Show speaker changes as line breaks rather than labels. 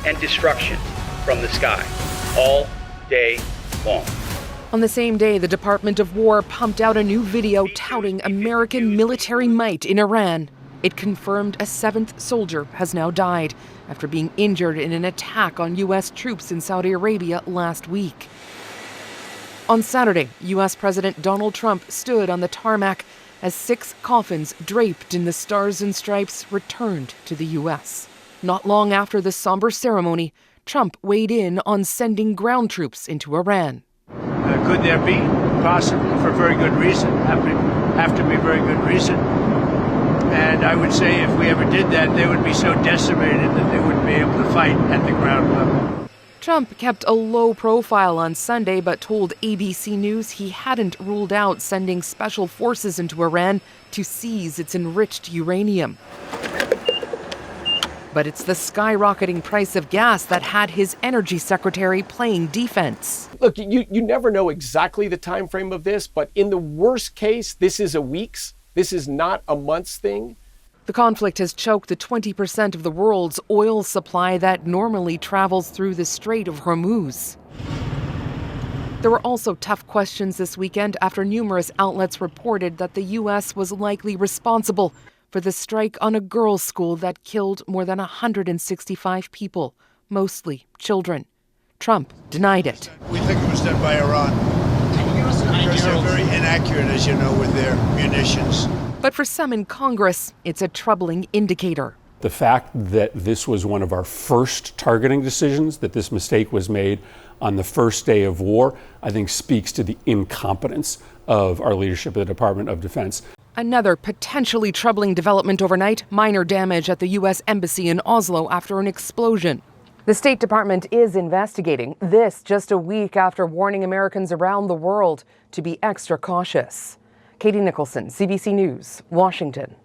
and destruction from the sky all day long.
On the same day, the Department of War pumped out a new video touting American military might in Iran. It confirmed a seventh soldier has now died after being injured in an attack on U.S. troops in Saudi Arabia last week. On Saturday, U.S. President Donald Trump stood on the tarmac as 6 coffins draped in the Stars and Stripes returned to the U.S. Not long after the somber ceremony, Trump weighed in on sending ground troops into Iran.
Could there be? Possibly, for very good reason. Have to be very good reason. And I would say if we ever did that, they would be so decimated that they wouldn't be able to fight at the ground level.
Trump kept a low profile on Sunday, but told ABC News he hadn't ruled out sending special forces into Iran to seize its enriched uranium. But it's the skyrocketing price of gas that had his energy secretary playing defense.
Look, you never know exactly the time frame of this, but in the worst case, this is a week's. This is not a month's thing.
The conflict has choked the 20% of the world's oil supply that normally travels through the Strait of Hormuz. There were also tough questions this weekend after numerous outlets reported that the U.S. was likely responsible for the strike on a girls' school that killed more than 165 people, mostly children. Trump denied it.
We think it was done by Iran. Because they're very inaccurate, as you know, with their munitions.
But for some in Congress, it's a troubling indicator.
The fact that this was one of our first targeting decisions, that this mistake was made on the first day of war, I think speaks to the incompetence of our leadership at the Department of Defense.
Another potentially troubling development overnight, minor damage at the U.S. Embassy in Oslo after an explosion. The State Department is investigating this just a week after warning Americans around the world to be extra cautious. Katie Nicholson, CBC News, Washington.